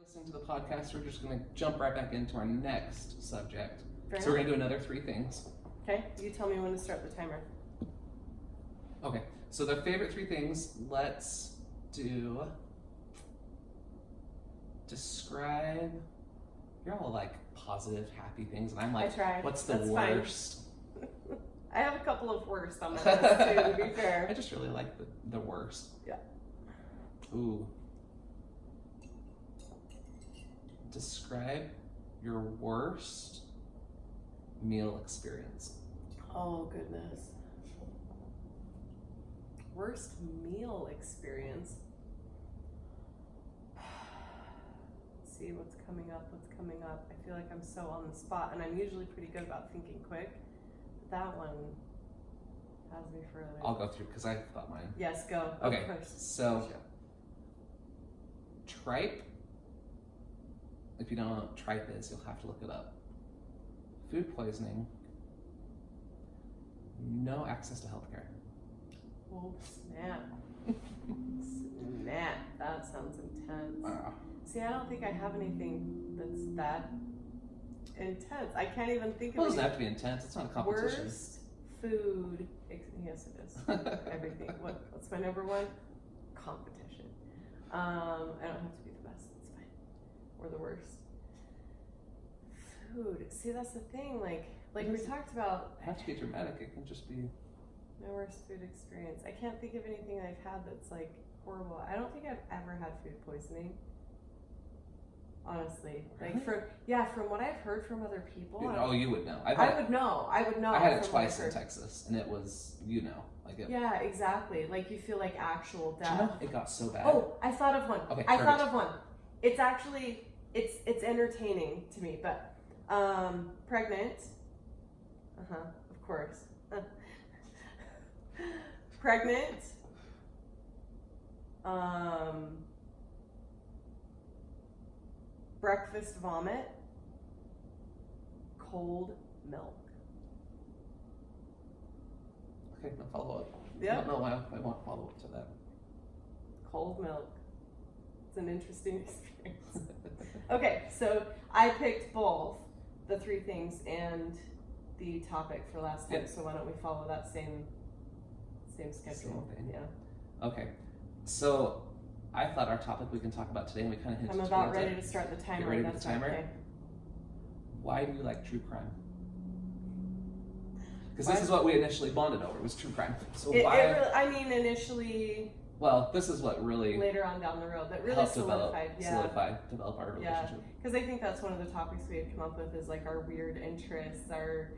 listening to the podcast, we're just going to jump right back into our next subject. Fair We're going to do another 3 things. Okay, you tell me when to start the timer. Okay, so the favorite 3 things, let's do describe. You're all like positive, happy things, and I'm like, I tried. what's the That's worst? I have a couple of worst on my list too, to be fair. I just really like the worst. Yeah. Ooh. Describe your worst meal experience. Oh, goodness. Worst meal experience. Let's see what's coming up. I feel like I'm so on the spot, and I'm usually pretty good about thinking quick. That one has me further. I'll go through because I thought mine. Yes, go. Okay, Of course. so tripe. If you don't know what tripe is, you'll have to look it up. Food poisoning. No access to healthcare. Oh, snap. Snap. That sounds intense. See, I don't think I have anything that's that intense. I can't even think Well, it of doesn't have to be intense. It's not a competition. worst food. Yes, it is. Everything. What's my number one? Competition. I don't have to be the best. It's fine. Or the worst. Food. See, that's the thing. Like we talked about. It have to be dramatic. It can just be. My worst food experience. I can't think of anything I've had that's like horrible. I don't think I've ever had food poisoning. Honestly, Really? like from what I've heard from other people. You would know. I would know. I had it twice in Texas, and it was, like it. Yeah, exactly. Like you feel like actual death. Do you know, it got so bad. Oh, I thought of one. Okay, I thought of one. It's actually it's entertaining to me, but pregnant. Of course. Pregnant. Breakfast vomit. Cold milk. Okay, no follow up. Yep. I don't know why I want follow up to that. Cold milk. It's an interesting experience. Okay, so I picked both the 3 things and the topic for last time. Yep. So why don't we follow that same schedule? Same thing. Yeah. Okay, so I thought our topic we can talk about today, and we kind of hinted I'm about towards ready it. to start the timer. Get ready for That's the timer? okay. Why do you like true crime? Because this is what we initially bonded over, was true crime. So Initially. Well, this is what really Later on down the road, that really helped solidified. develop our relationship. Because I think that's one of the topics we had come up with is like our weird interests, our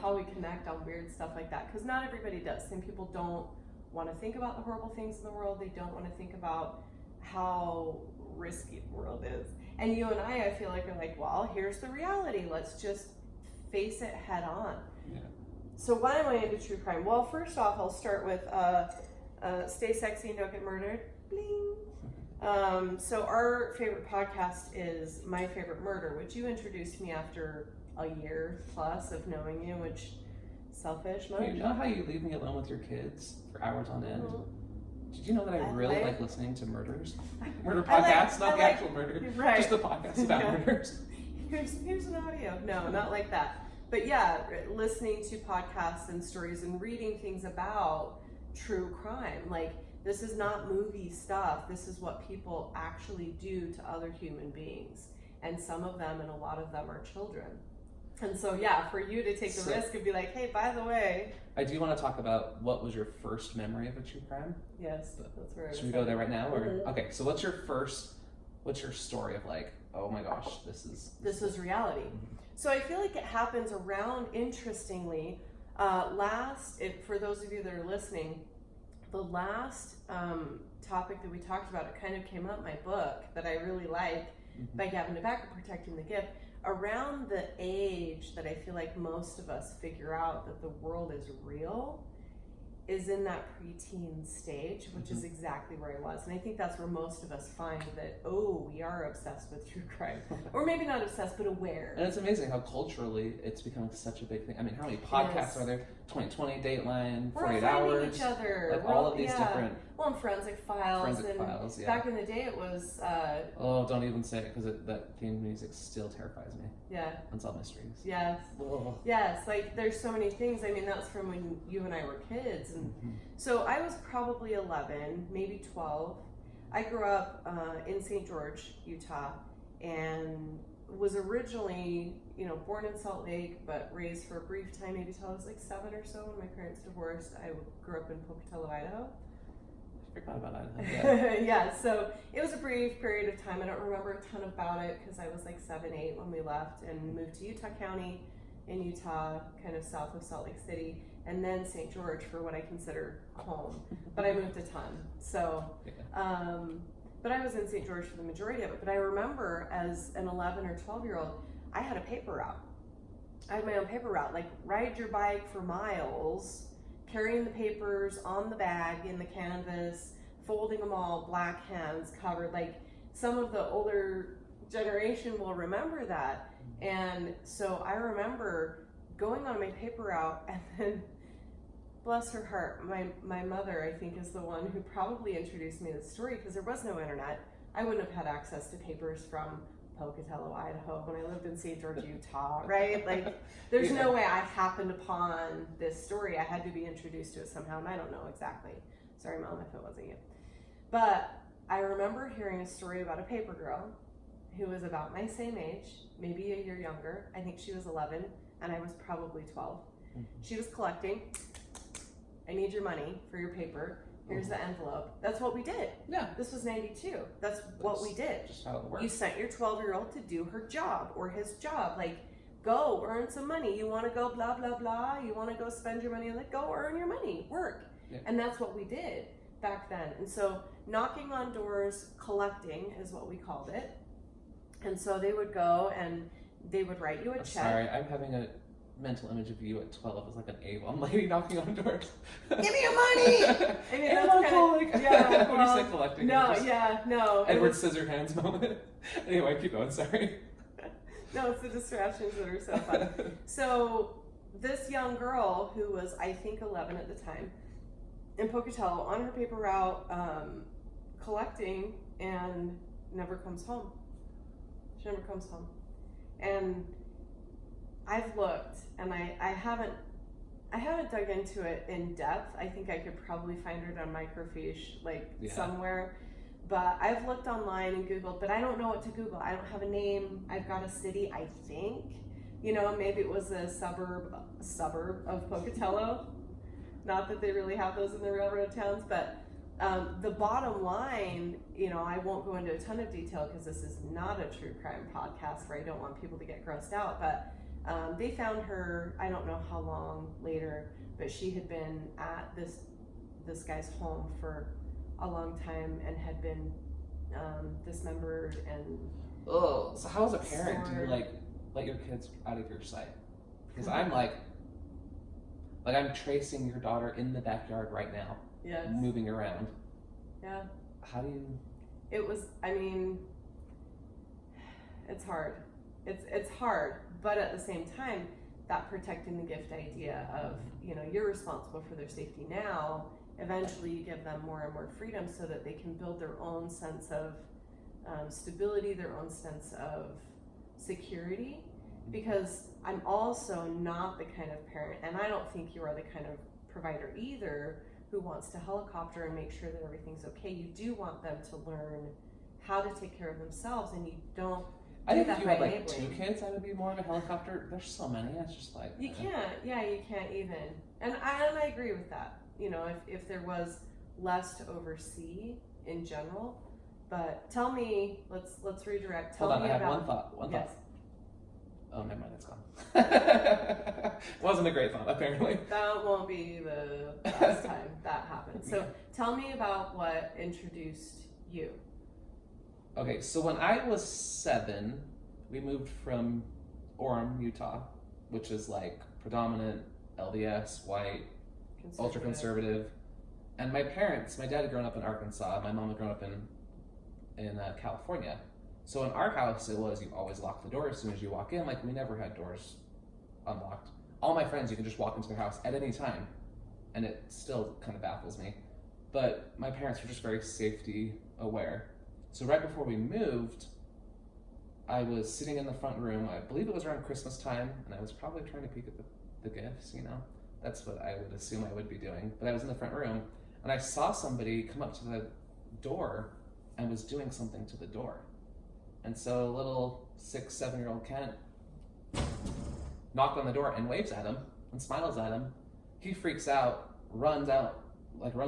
how we connect on weird stuff like that. Because not everybody does. Some people don't want to think about the horrible things in the world. They don't want to think about how risky the world is. And you and I feel like are like, well, here's the reality. Let's just face it head on. Yeah. So why am I into true crime? Well, first off, I'll start with stay sexy and don't get murdered. Bling. So our favorite podcast is My Favorite Murder, which you introduced me after a year plus of knowing you, which selfish. You know how you leave me alone with your kids for hours on end? Mm-hmm. Did you know that I really like listening to murder podcasts, not the actual murder, right. Just the podcast about murders. Here's an audio. No, not like that. But yeah, listening to podcasts and stories and reading things about true crime. Like, this is not movie stuff. This is what people actually do to other human beings. And some of them and a lot of them are children. And so, yeah, for you to take the risk and be like, hey, by the way. I do want to talk about what was your first memory of a true crime. Yes, that's where I was. Should we go there right now? Or okay, so what's your story of like, oh my gosh, this is reality. Mm-hmm. So I feel like it happens around, interestingly, for those of you that are listening, the last topic that we talked about, it kind of came up in my book that I really like, by Gavin DeBecker, Protecting the Gift, around the age that I feel like most of us figure out that the world is real, is in that preteen stage, which is exactly where I was. And I think that's where most of us find that, we are obsessed with true crime. Or maybe not obsessed, but aware. And it's amazing how culturally it's becoming such a big thing. I mean, how many podcasts are there 2020, Dateline, We're 48 finding Hours. each other. Like We're all of these yeah. different Well, and Forensic Files. yeah. Back in the day, it was. Oh, don't even say it, because that theme music still terrifies me. Yeah. Unsolved Mysteries. Yes. Whoa. Yes, like there's so many things. I mean, that's from when you and I were kids. And so I was probably 11, maybe 12. I grew up in St. George, Utah, and was originally, born in Salt Lake, but raised for a brief time, maybe till I was like 7 or so when my parents divorced. I grew up in Pocatello, Idaho. I forgot about Idaho. Yeah, so it was a brief period of time. I don't remember a ton about it because I was like 7, 8 when we left and moved to Utah County in Utah, kind of south of Salt Lake City, and then St. George for what I consider home. But I moved a ton. So, but I was in St. George for the majority of it. But I remember as an 11 or 12-year-old, I had a paper route. I had my own paper route, like ride your bike for miles, carrying the papers on the bag in the canvas, folding them all, black hands covered. Like some of the older generation will remember that. And so I remember going on my paper route, and then, bless her heart, my mother, I think, is the one who probably introduced me to the story, because there was no internet. I wouldn't have had access to papers from Pocatello, Idaho, when I lived in St. George, Utah, right? Like, there's no way I happened upon this story. I had to be introduced to it somehow, and I don't know exactly. Sorry, Mom, if it wasn't you. But I remember hearing a story about a paper girl who was about my same age, maybe a year younger. I think she was 11, and I was probably 12. She was collecting. I need your money for your paper. Here's the envelope. That's what we did. Yeah. This was 92. That's what we did. Just how it works. You sent your 12-year-old to do her job or his job. Like, go earn some money. You want to go blah, blah, blah. You want to go spend your money. Like, go earn your money. Work. Yeah. And that's what we did back then. And so knocking on doors, collecting is what we called it. And so they would go and they would write you a check. Sorry, I'm having a mental image of you at 12 as like an Avon lady knocking on doors. Give me your money! I mean, that's kind of, yeah. When you say collecting. No, no. Edward Scissorhands moment. Anyway, keep going, sorry. No, it's the distractions that are so fun. So this young girl who was, I think, 11 at the time, in Pocatello, on her paper route, collecting, and never comes home. She never comes home. And I've looked, and I haven't dug into it in depth. I think I could probably find it on microfiche, somewhere. But I've looked online and Googled, but I don't know what to Google. I don't have a name. I've got a city, I think. Maybe it was a suburb of Pocatello. Not that they really have those in the railroad towns, but the bottom line, I won't go into a ton of detail because this is not a true crime podcast where I don't want people to get grossed out, but they found her, I don't know how long later, but she had been at this guy's home for a long time and had been dismembered and oh, so how as a parent do you let your kids out of your sight? Because I'm I'm tracing your daughter in the backyard right now. Yes. Moving around. Yeah. How do you? It was. I mean, it's hard. It's hard, but at the same time, that protecting the gift idea of you're responsible for their safety now. Eventually, you give them more and more freedom so that they can build their own sense of stability, their own sense of security. Because I'm also not the kind of parent, and I don't think you are the kind of provider either, who wants to helicopter and make sure that everything's okay. You do want them to learn how to take care of themselves, and you don't. I think if you had 2 kids, I would be more of a helicopter. There's so many. It's just you can't. Yeah, you can't even. And I agree with that. If there was less to oversee in general. But tell me, let's redirect. Hold on, I have one thought. One thought. Oh, never mind, it's gone. Wasn't a great thought, apparently. That won't be the last time that happens. So tell me about what introduced you. Okay, so when I was 7, we moved from Orem, Utah, which is predominant LDS, white, ultra conservative. And my parents, my dad had grown up in Arkansas, my mom had grown up in California. So in our house, it was you always lock the door as soon as you walk in. We never had doors unlocked. all my friends, you can just walk into their house at any time, and it still kind of baffles me. But my parents were just very safety aware. So right before we moved, I was sitting in the front room. I believe it was around Christmas time, and I was probably trying to peek at the gifts, you know? That's what I would assume I would be doing. But I was in the front room, and I saw somebody come up to the door and was doing something to the door. And so little 6, 7-year-old Kent knocked on the door and waves at him and smiles at him. He freaks out, runs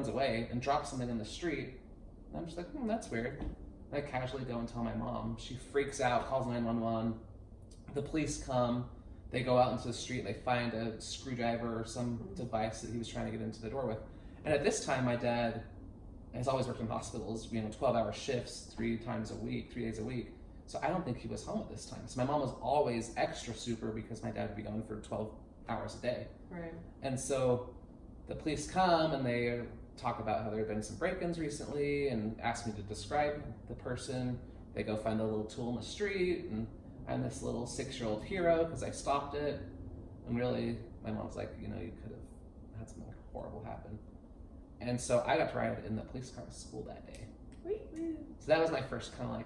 away, and drops something in the street. And I'm just like, that's weird. And I casually go and tell my mom. She freaks out, calls 911. The police come. They go out into the street. They find a screwdriver or some device that he was trying to get into the door with. And at this time, my dad has always worked in hospitals, 12-hour shifts, 3 days a week. So I don't think he was home at this time. So my mom was always extra super because my dad would be gone for 12 hours a day. Right. And so the police come and they talk about how there have been some break-ins recently and ask me to describe the person. They go find a little tool in the street, and I'm this little 6-year-old hero because I stopped it. And really, my mom's like, you could have had something horrible happen. And so I got to ride in the police car to school that day. So that was my first kind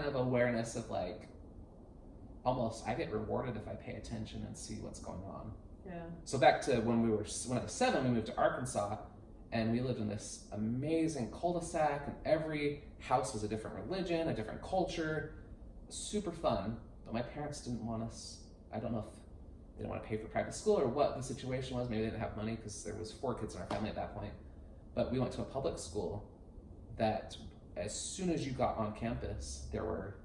of awareness of almost I get rewarded if I pay attention and see what's going on. Yeah. So back to when I was 7, we moved to Arkansas, and we lived in this amazing cul-de-sac, and every house was a different religion, a different culture, super fun. But my parents didn't want us. I don't know if they didn't want to pay for private school or what the situation was. Maybe they didn't have money because there was 4 kids in our family at that point. But we went to a public school that as soon as you got on campus, there were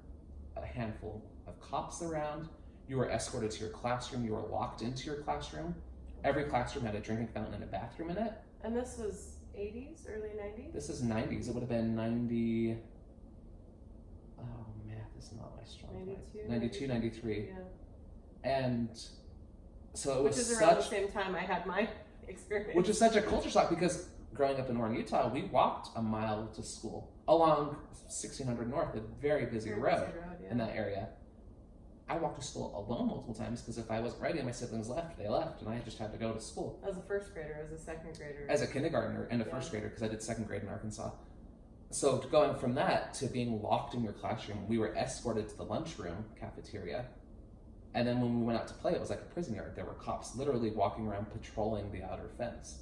a handful of cops around. You were escorted to your classroom. You were locked into your classroom. Every classroom had a drinking fountain and a bathroom in it. And this was 80s, early 90s? This is 90s. It would have been 90... Oh, math is not my strong point. 92, 93. Yeah. And so it was Which is around the same time I had my experience. Which is such a culture shock because growing up in Warren, Utah, we walked a mile to school along 1600 North, a very busy road in that area. I walked to school alone multiple times because if I wasn't ready and my siblings left, they left, and I just had to go to school. As a first grader, as a second grader? As a kindergartner and a first grader, because I did second grade in Arkansas. So going from that to being locked in your classroom, we were escorted to the lunchroom cafeteria. And then when we went out to play, it was like a prison yard. There were cops literally walking around patrolling the outer fence.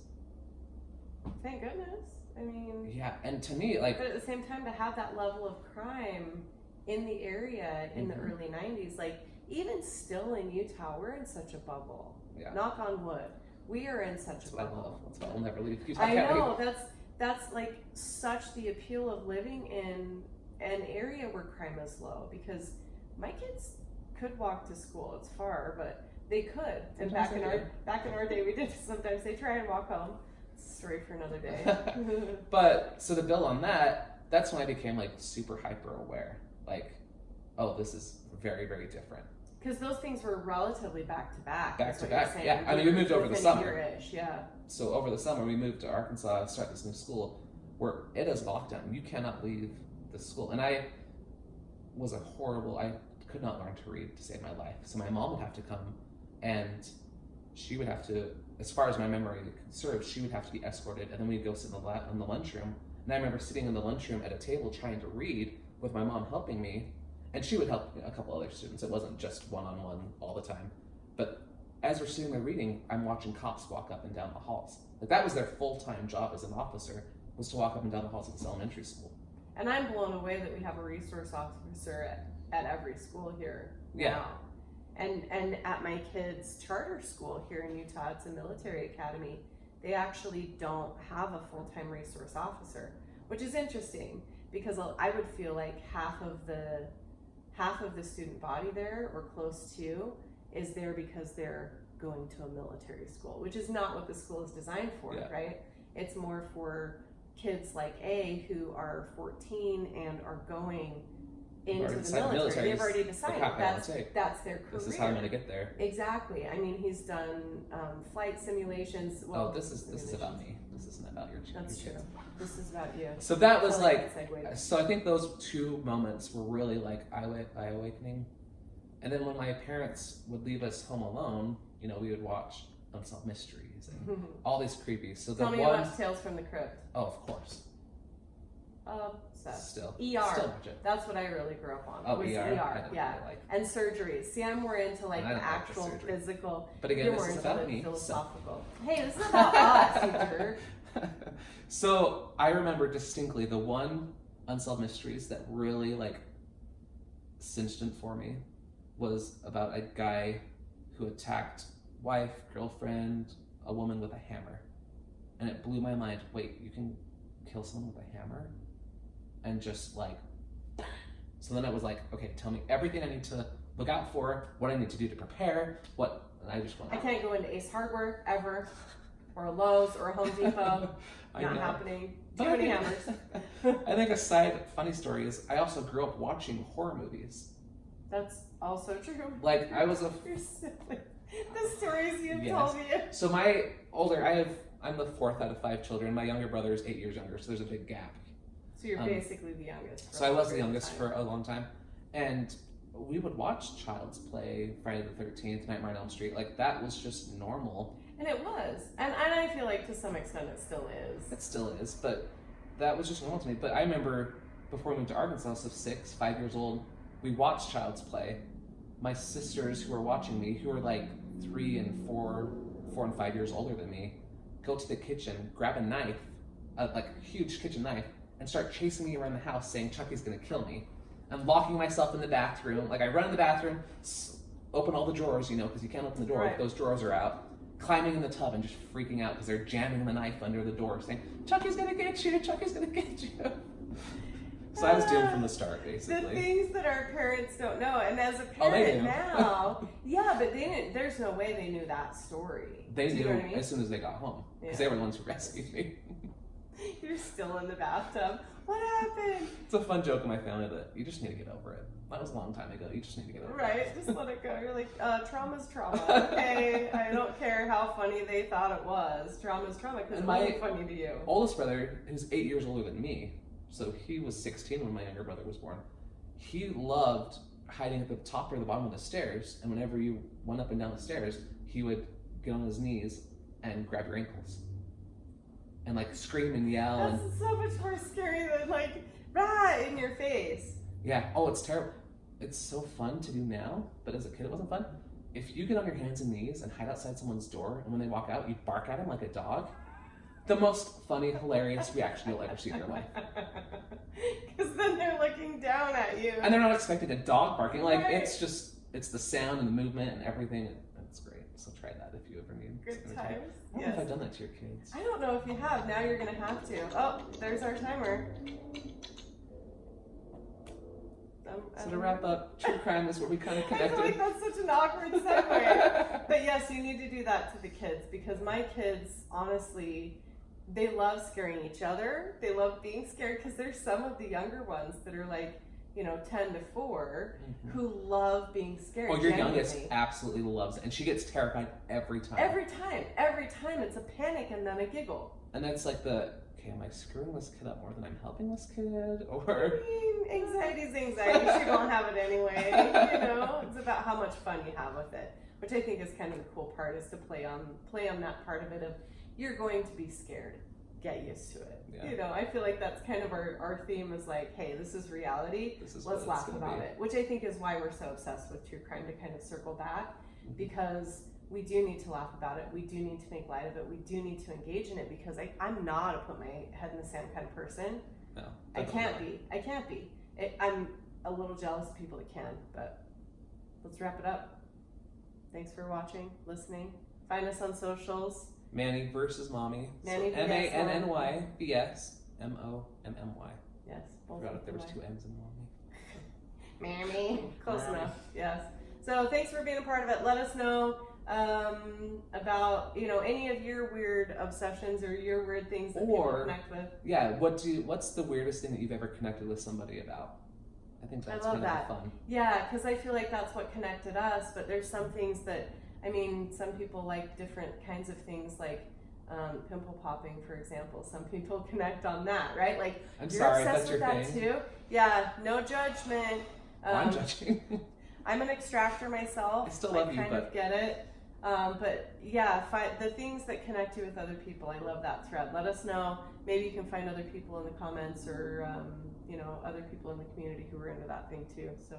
Thank goodness. I mean... Yeah, and to me, But at the same time, to have that level of crime in the area in the early 90s, even still in Utah, we're in such a bubble. Yeah. Knock on wood. We are in such a bubble. That's why I'll never leave Utah. I know, that's such the appeal of living in an area where crime is low, because my kids could walk to school. It's far, but they could. And Sometimes back in our day, we did. Sometimes they try and walk home. Story for another day. But so to build on that's when I became super hyper aware. Oh, this is very, very different. Because those things were relatively back to back. Back to back, yeah. I mean, we moved over the summer. Yeah. So over the summer, we moved to Arkansas and started this new school where it is lockdown. You cannot leave the school. And I could not learn to read to save my life. So my mom would have to come, and she would have to, as far as my memory serves, she would have to be escorted, and then we'd go sit in the lunchroom. And I remember sitting in the lunchroom at a table trying to read with my mom helping me, and she would help a couple other students. It wasn't just one-on-one all the time. But as we're sitting there reading, I'm watching cops walk up and down the halls. That was their full-time job as an officer, was to walk up and down the halls of this elementary school. And I'm blown away that we have a resource officer at every school here now. And at my kids' charter school here in Utah, it's a military academy, they actually don't have a full-time resource officer, which is interesting because I would feel like half of the student body there, or close to, is there because they're going to a military school, which is not what the school is designed for, right? It's more for kids like A who are 14 and are going into the military. They've already decided that's their career. This is how I'm going to get there. Exactly. I mean, he's done flight simulations. Well, this is about me. This isn't about your children. That's true. This is about you. So that was so I think those 2 moments were really eye-awakening. And then when my parents would leave us home alone, you know, we would watch Unsolved Mysteries and all these creepy. So the Tell me one, about Tales from the Crypt. oh, of course. Still. ER. Still that's what I really grew up on. Oh, was ER? Yeah. Really like. And surgeries. See, I'm more into like I the don't like the actual surgery. physical. But again, You're this more is into about the me. philosophical. Hey, this is about us, you jerk. So I remember distinctly the one Unsolved Mysteries that really like cinched it for me was about a guy who attacked wife, girlfriend, a woman with a hammer. And it blew my mind. Wait, you can kill someone with a hammer? And just like, so then I was like, okay, tell me everything I need to look out for, what I need to do to prepare, what, and I just went I can't go into Ace Hardware ever, or a Lowe's or a Home Depot. Not happening. Too many hammers. I think a side funny story is I also grew up watching horror movies. That's also true. Like I was a. You're silly. The stories you've Yes. told me. So my older, I'm the fourth out of 5 children. My younger brother is 8 years younger, so there's a big gap. So you're basically the youngest. So I was the youngest for a long time, and we would watch Child's Play, Friday the 13th, Nightmare on Elm Street. Like that was just normal. And it was, and I feel like to some extent it still is. It still is, but that was just normal to me. But I remember before we moved to Arkansas, so 6, 5 years old, we watched Child's Play. My sisters who were watching me, who were like 3 and 4 and 5 years older than me, go to the kitchen, grab a knife, like a huge kitchen knife, and start chasing me around the house saying Chucky's gonna kill me. I'm locking myself in the bathroom. Like I run in the bathroom, open all the drawers, you know, because you can't open the door if those drawers are out. Climbing in the tub and just freaking out because they're jamming the knife under the door saying, Chucky's gonna get you, Chucky's gonna get you. So I was doomed from the start, basically. The things that our parents don't know, and as a parent now, yeah, but they didn't. There's no way they knew that story. They knew what I mean? as soon as they got home because they were the ones who rescued me. You're still in the bathtub. What happened? It's a fun joke in my family that you just need to get over it. That was a long time ago. You just need to get over it. Right, just let it go. You're like, trauma's trauma. Okay, I don't care how funny they thought it was. Trauma's trauma because it wasn't funny to you. Oldest brother, who's 8 years older than me, so he was 16 when my younger brother was born. He loved hiding at the top or the bottom of the stairs, and whenever you went up and down the stairs, he would get on his knees and grab your ankles. And like scream and yell. That's so much more scary than like, rah, in your face. Yeah, oh, it's terrible. It's so fun to do now, but as a kid it wasn't fun. If you get on your hands and knees and hide outside someone's door, and when they walk out, you bark at them like a dog, the most funny, hilarious reaction you'll ever see in your life. Because then they're looking down at you. And they're not expecting a dog barking. Like, it's the sound and the movement and everything. It's great. So try that if you ever need good some times. I don't know if I've done that to your kids. I don't know if you have. Now you're going to have to. Oh, there's our timer. So to wrap up, true crime is where we kind of connected. I feel like that's such an awkward segue. But yes, you need to do that to the kids because my kids, honestly, they love scaring each other. They love being scared because there's some of the younger ones that are like, 10 to 4 who love being scared. Oh, your youngest absolutely loves it. And she gets terrified every time. Every time. It's a panic and then a giggle. And that's like am I screwing this kid up more than I'm helping this kid? Or I mean, anxiety's anxiety. She don't have it anyway. It's about how much fun you have with it, which I think is kind of the cool part is to play on that part of it of you're going to be scared. Get used to it. Yeah. I feel like that's kind of our theme is like, hey, this is reality. Let's laugh about it. Which I think is why we're so obsessed with true crime to kind of circle back because we do need to laugh about it. We do need to make light of it. We do need to engage in it because I'm not a put my head in the sand kind of person. No, I can't be. I'm a little jealous of people that can, but let's wrap it up. Thanks for watching, listening. Find us on socials. MannyVsMommy. MannyVsMommy. MannyVsMommy. Yes. I forgot if there was 2 M's in mommy. Mammy. Close enough. Yes. So thanks for being a part of it. Let us know about any of your weird obsessions or your weird things that people connect with. Yeah. What's the weirdest thing that you've ever connected with somebody about? I think that's kind of fun. Yeah, because I feel like that's what connected us. But there's some things that some people like different kinds of things like pimple popping, for example. Some people connect on that, right? Like I'm you're sorry, obsessed that's with your that thing. too. Yeah, no judgment. I'm judging. I'm an extractor myself. I still love I you, kind but of get it. But yeah, the things that connect you with other people. I love that thread. Let us know. Maybe you can find other people in the comments or, you know, other people in the community who are into that thing too. So.